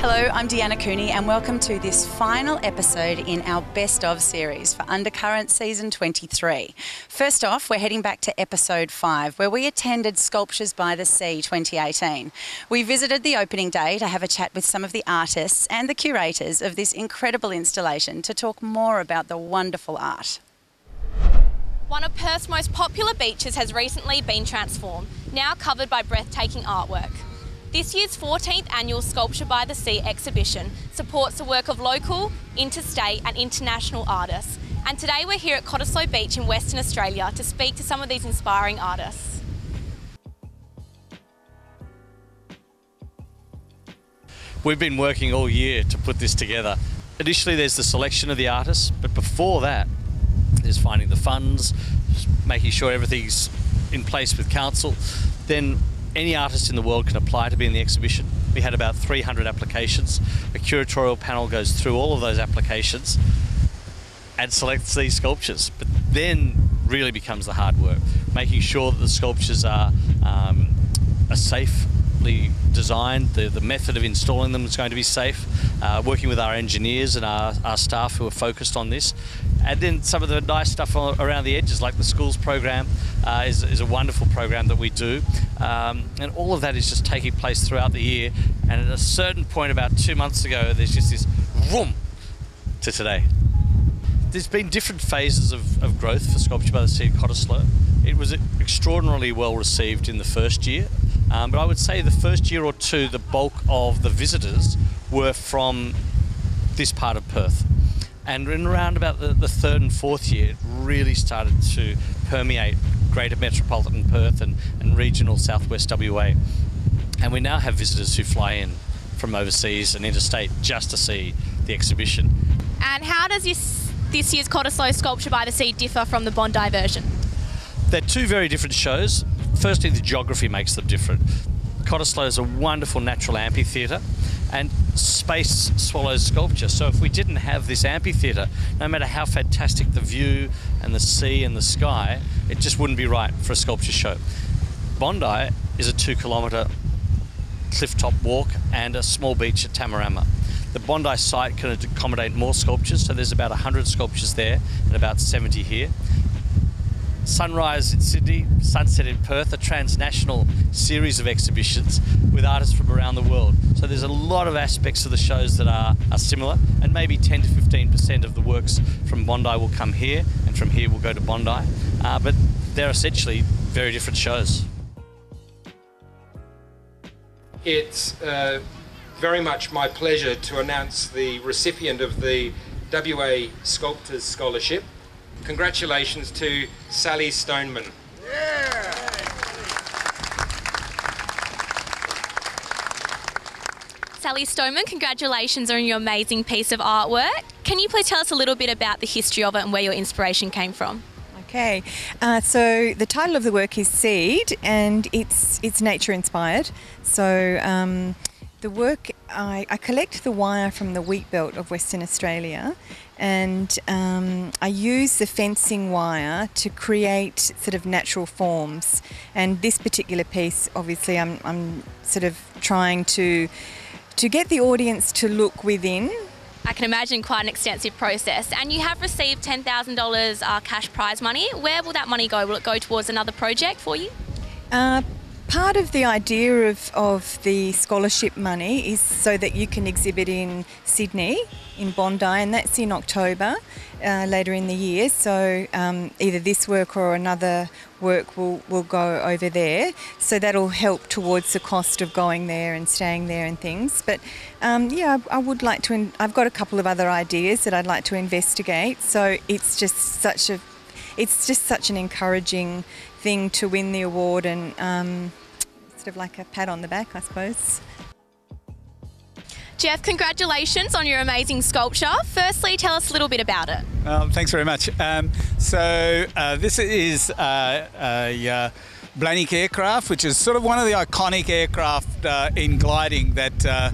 Hello, I'm Deanna Cooney and welcome to this final episode in our Best Of series for Undercurrent Season 23. First off, we're heading back to Episode 5 where we attended Sculptures by the Sea 2018. We visited the opening day to have a chat with some of the artists and the curators of this incredible installation to talk more about the wonderful art. One of Perth's most popular beaches has recently been transformed, now covered by breathtaking artwork. This year's 14th annual Sculpture by the Sea exhibition supports the work of local, interstate and international artists. And today we're here at Cottesloe Beach in Western Australia to speak to some of these inspiring artists. We've been working all year to put this together. Initially there's the selection of the artists, but before that there's finding the funds, making sure everything's in place with council. Then any artist in the world can apply to be in the exhibition. We had about 300 applications. A curatorial panel goes through all of those applications and selects these sculptures. But then really becomes the hard work, making sure that the sculptures are safely designed, the method of installing them is going to be safe, working with our engineers and our staff who are focused on this. And then some of the nice stuff around the edges, like the schools program, is a wonderful program that we do. And all of that is just taking place throughout the year. And at a certain point about 2 months ago, there's just this vroom to today. There's been different phases of growth for Sculpture by the Sea at Cottesloe. It was extraordinarily well received in the first year. But I would say the first year or two, the bulk of the visitors were from this part of Perth. And in around about the third and fourth year, it really started to permeate greater metropolitan Perth and regional southwest WA. And we now have visitors who fly in from overseas and interstate just to see the exhibition. And how does this year's Cottesloe Sculpture by the Sea differ from the Bondi version? They're two very different shows. Firstly, the geography makes them different. Cottesloe is a wonderful natural amphitheatre and space swallows sculpture. So if we didn't have this amphitheatre, no matter how fantastic the view and the sea and the sky, it just wouldn't be right for a sculpture show. Bondi is a 2-kilometre cliff top walk and a small beach at Tamarama. The Bondi site can accommodate more sculptures, so there's about 100 sculptures there and about 70 here. Sunrise in Sydney, Sunset in Perth, a transnational series of exhibitions with artists from around the world. So there's a lot of aspects of the shows that are similar, and maybe 10 to 15% of the works from Bondi will come here, and from here will go to Bondi. But they're essentially very different shows. It's very much my pleasure to announce the recipient of the WA Sculptors Scholarship. Congratulations to Sally Stoneman. Yeah. Sally Stoneman, congratulations on your amazing piece of artwork. Can you please tell us a little bit about the history of it and where your inspiration came from? Okay, so the title of the work is Seed, and it's nature inspired. So the work, I collect the wire from the wheat belt of Western Australia, and I use the fencing wire to create sort of natural forms. And this particular piece, obviously, I'm sort of trying to get the audience to look within. I can imagine quite an extensive process. And you have received $10,000 cash prize money. Where will that money go? Will it go towards another project for you? Part of the idea of the scholarship money is so that you can exhibit in Sydney, in Bondi, and that's in October later in the year. So either this work or another work will go over there. So that'll help towards the cost of going there and staying there and things. But yeah, I would like to. I've got a couple of other ideas that I'd like to investigate. So it's just such an encouraging thing to win the award, and sort of like a pat on the back, I suppose. Jeff, congratulations on your amazing sculpture. Firstly, tell us a little bit about it. Thanks very much. This is a Blanick aircraft, which is sort of one of the iconic aircraft in gliding that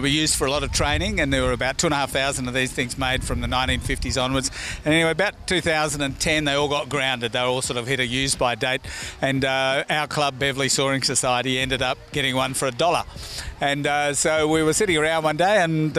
were used for a lot of training, and there were about 2,500 of these things made from the 1950s onwards. And anyway, about 2010 they all got grounded. They all sort of hit a use-by date, and our club, Beverley Soaring Society, ended up getting one for $1. And so we were sitting around one day and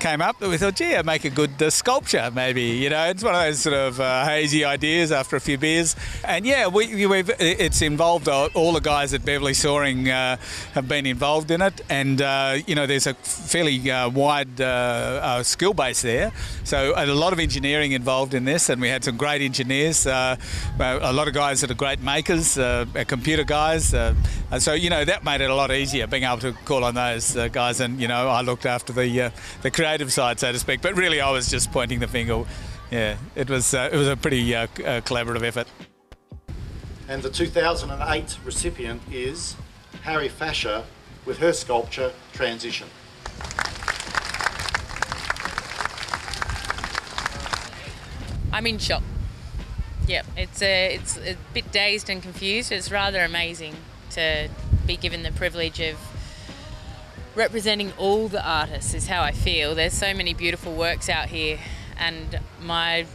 came up that we thought, gee, I'd make a good sculpture maybe. You know, it's one of those sort of hazy ideas after a few beers. And yeah, it's involved all the guys at Beverley Soaring have been involved in it, and you know, there's a fairly wide skill base there. So a lot of engineering involved in this, and we had some great engineers, a lot of guys that are great makers, computer guys. So you know, that made it a lot easier being able to call on those guys, and you know, I looked after the creative side, so to speak. But really, I was just pointing the finger. Yeah, it was a pretty collaborative effort. And the 2008 recipient is Harry Fasher with her sculpture Transition. I'm in shock. Yeah, it's a bit dazed and confused. It's rather amazing to be given the privilege of representing all the artists, is how I feel. There's so many beautiful works out here, and my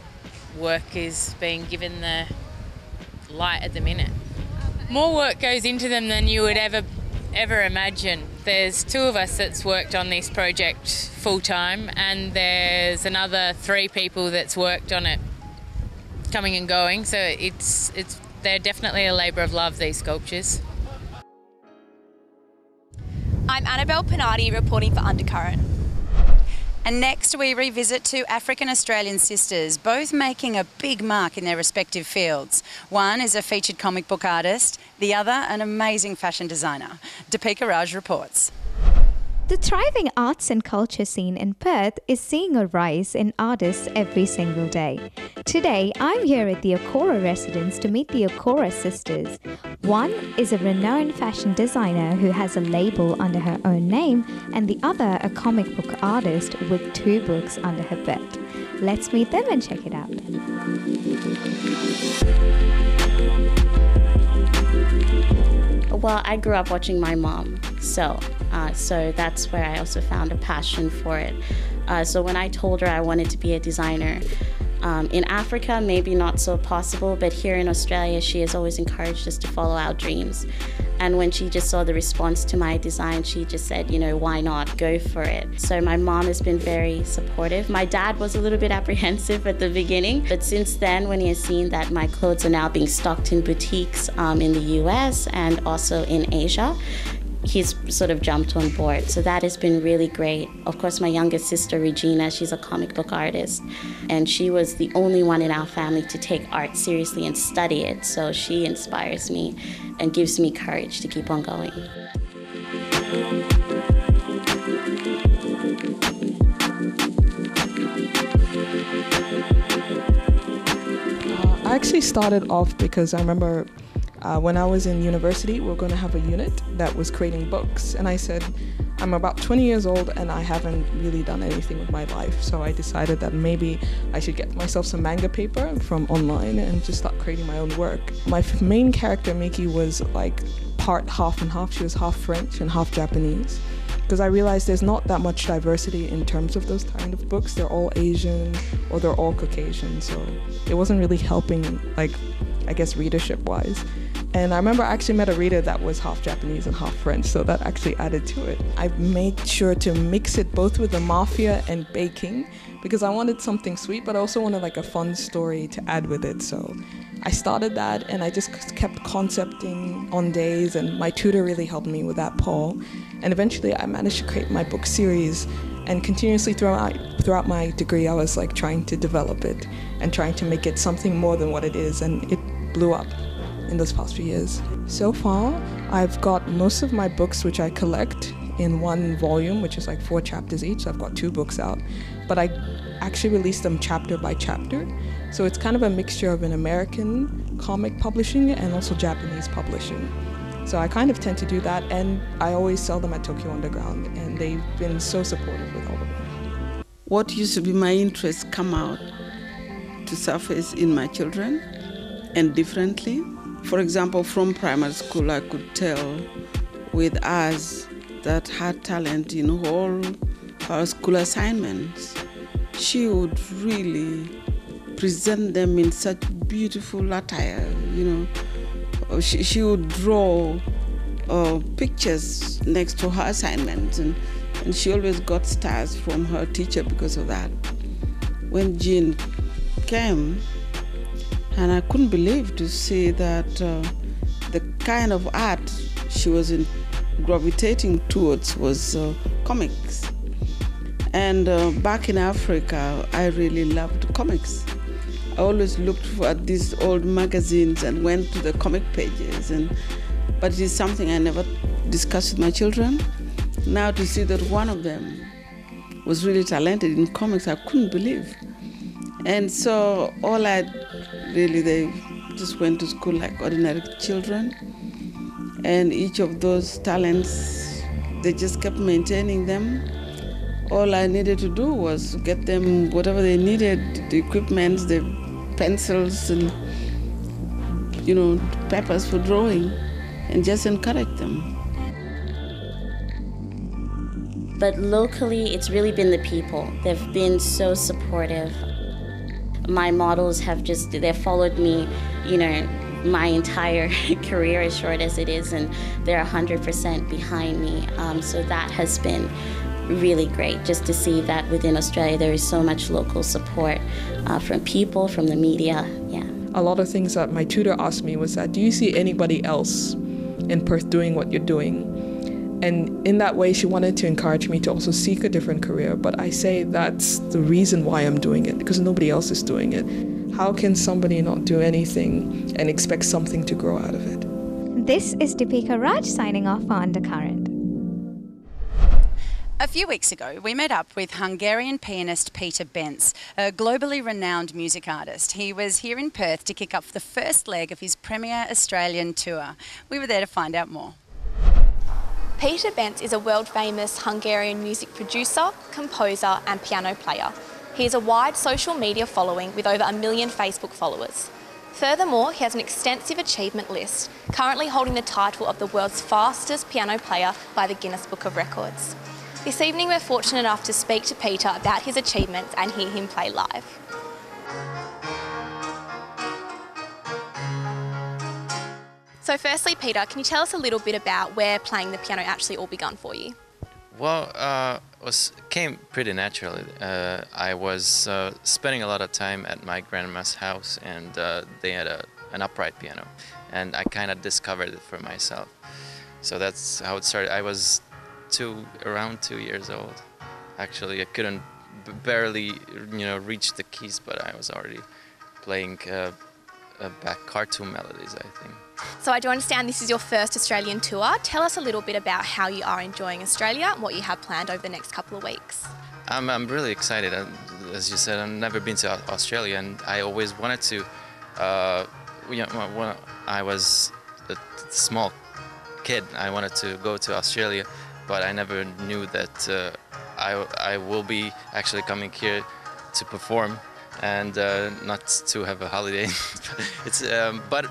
work is being given the light at the minute. More work goes into them than you would ever imagine. There's 2 of us that's worked on this project full time, and there's another 3 people that's worked on it coming and going. So they're definitely a labour of love, these sculptures. I'm Annabelle Pinardi reporting for Undercurrent. And next we revisit 2 African-Australian sisters, both making a big mark in their respective fields. One is a featured comic book artist, the other an amazing fashion designer. Deepika Raj reports. The thriving arts and culture scene in Perth is seeing a rise in artists every single day. Today, I'm here at the Okora residence to meet the Okora sisters. One is a renowned fashion designer who has a label under her own name, and the other a comic book artist with 2 books under her belt. Let's meet them and check it out. Well, I grew up watching my mom, so that's where I also found a passion for it. So when I told her I wanted to be a designer, in Africa, maybe not so possible, but here in Australia, she has always encouraged us to follow our dreams. And when she just saw the response to my design, she just said, you know, why not go for it? So my mom has been very supportive. My dad was a little bit apprehensive at the beginning, but since then, when he has seen that my clothes are now being stocked in boutiques in the US and also in Asia, he's sort of jumped on board. So that has been really great. Of course, my youngest sister, Regina, she's a comic book artist, and she was the only one in our family to take art seriously and study it. So she inspires me and gives me courage to keep on going. I actually started off because I remember when I was in university, we were going to have a unit that was creating books. And I said, I'm about 20 years old and I haven't really done anything with my life. So I decided that maybe I should get myself some manga paper from online and just start creating my own work. My main character, Miki, was like part half and half. She was half French and half Japanese. Because I realized there's not that much diversity in terms of those kind of books. They're all Asian or they're all Caucasian. So it wasn't really helping, like, I guess, readership-wise. And I remember I actually met a reader that was half Japanese and half French, so that actually added to it. I made sure to mix it both with the mafia and baking because I wanted something sweet, but I also wanted like a fun story to add with it. So I started that and I just kept concepting on days, and my tutor really helped me with that, Paul. And eventually I managed to create my book series, and continuously throughout my degree I was like trying to develop it and trying to make it something more than what it is, and it blew up in those past few years. So far, I've got most of my books which I collect in one volume, which is like 4 chapters each. So I've got 2 books out, but I actually release them chapter by chapter. So it's kind of a mixture of an American comic publishing and also Japanese publishing. So I kind of tend to do that, and I always sell them at Tokyo Underground, and they've been so supportive with all of them. What used to be my interest come out to surface in my children, and differently. For example, from primary school, I could tell with us that had talent in all her school assignments. She would really present them in such beautiful attire, She would draw pictures next to her assignments, and she always got stars from her teacher because of that. When Jean came, and I couldn't believe to see that the kind of art she was gravitating towards was comics. And back in Africa, I really loved comics. I always looked at these old magazines and went to the comic pages, but it is something I never discussed with my children. Now to see that one of them was really talented in comics, I couldn't believe. And so they just went to school like ordinary children. And each of those talents, they just kept maintaining them. All I needed to do was get them whatever they needed, the equipment, the pencils and, papers for drawing, and just encourage them. But locally, it's really been the people. They've been so supportive. My models they've followed me, my entire career, as short as it is, and they're 100% behind me. So that has been really great, just to see that within Australia there is so much local support from people, from the media. Yeah. A lot of things that my tutor asked me was that, do you see anybody else in Perth doing what you're doing? And in that way, she wanted to encourage me to also seek a different career. But I say that's the reason why I'm doing it, because nobody else is doing it. How can somebody not do anything and expect something to grow out of it? This is Deepika Raj signing off for Undercurrent. A few weeks ago, we met up with Hungarian pianist Peter Bence, a globally renowned music artist. He was here in Perth to kick off the first leg of his premier Australian tour. We were there to find out more. Peter Bence is a world-famous Hungarian music producer, composer and piano player. He has a wide social media following with over 1 million Facebook followers. Furthermore, he has an extensive achievement list, currently holding the title of the world's fastest piano player by the Guinness Book of Records. This evening we're fortunate enough to speak to Peter about his achievements and hear him play live. So firstly, Peter, can you tell us a little bit about where playing the piano actually all begun for you? Well, came pretty naturally. I was spending a lot of time at my grandma's house, and they had an upright piano, and I kind of discovered it for myself. So that's how it started. I was around 2 years old. Actually, I couldn't barely, reach the keys, but I was already playing back cartoon melodies, I think. So I do understand this is your first Australian tour. Tell us a little bit about how you are enjoying Australia and what you have planned over the next couple of weeks. I'm really excited. As you said, I've never been to Australia, and I always wanted to. When I was a small kid, I wanted to go to Australia, but I never knew that I will be actually coming here to perform and not to have a holiday. But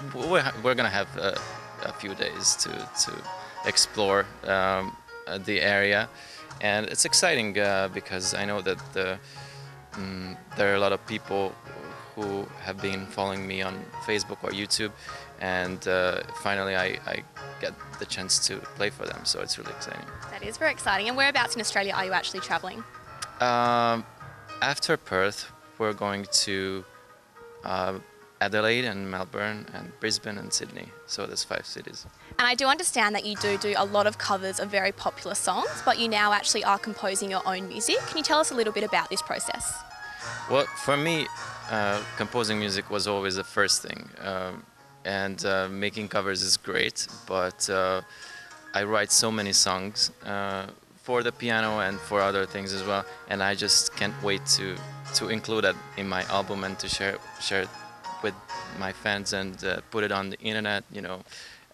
we're gonna have a few days to explore the area, and it's exciting because I know that there are a lot of people who have been following me on Facebook or YouTube, and finally I get the chance to play for them, so it's really exciting. That is very exciting. And whereabouts in Australia are you actually travelling? After Perth, we're going to Adelaide and Melbourne and Brisbane and Sydney, so there's 5 cities. And I do understand that you do a lot of covers of very popular songs, but you now actually are composing your own music. Can you tell us a little bit about this process? Well, for me, composing music was always the first thing, and making covers is great, but I write so many songs for the piano and for other things as well, and I just can't wait to include that in my album and to share it with my fans and put it on the internet,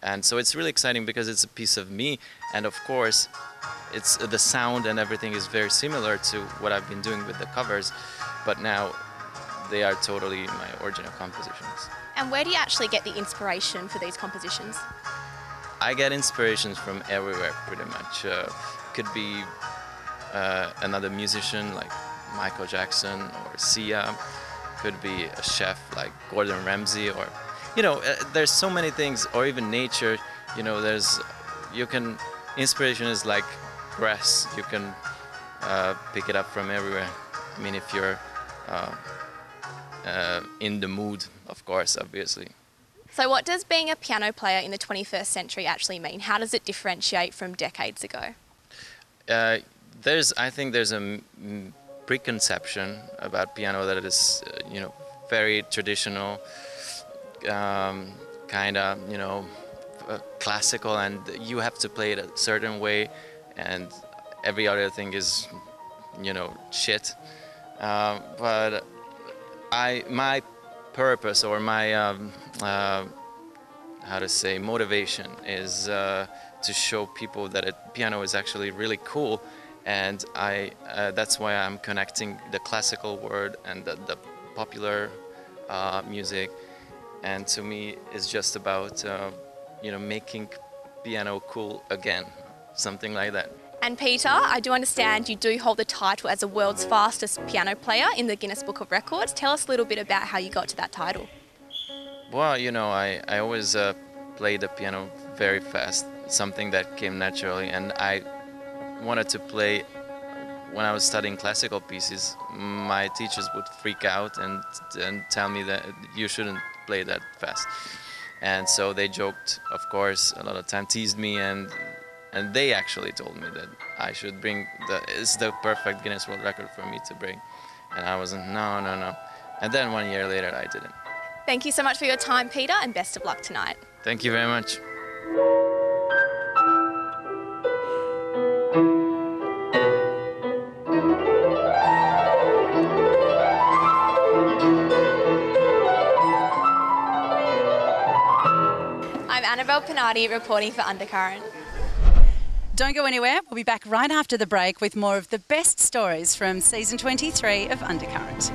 And so it's really exciting because it's a piece of me, and of course, it's the sound and everything is very similar to what I've been doing with the covers, but now they are totally my original compositions. And where do you actually get the inspiration for these compositions? I get inspirations from everywhere, pretty much. Could be another musician like Michael Jackson or Sia. Could be a chef like Gordon Ramsay, or there's so many things, or even nature. Inspiration is like grass. You can pick it up from everywhere. I mean, if you're in the mood, of course, obviously. So what does being a piano player in the 21st century actually mean? How does it differentiate from decades ago? I think there's a preconception about piano that it is, very traditional, kind of, classical, and you have to play it a certain way, and every other thing is, shit. But my purpose, or my motivation is to show people that piano is actually really cool, and that's why I'm connecting the classical world and the popular music, and to me it's just about making piano cool again, something like that. And Peter, I do understand you do hold the title as the world's fastest piano player in the Guinness Book of Records. Tell us a little bit about how you got to that title. Well, I always played the piano very fast, something that came naturally, and I wanted to play. When I was studying classical pieces, my teachers would freak out and tell me that you shouldn't play that fast. And so they joked, of course, a lot of time, teased me, and they actually told me that I should bring it's the perfect Guinness World Record for me to bring. And I wasn't, no. And then 1 year later, I did it. Thank you so much for your time, Peter, and best of luck tonight. Thank you very much. I'm Annabelle Pinardi reporting for Undercurrent. Don't go anywhere. We'll be back right after the break with more of the best stories from season 23 of Undercurrent.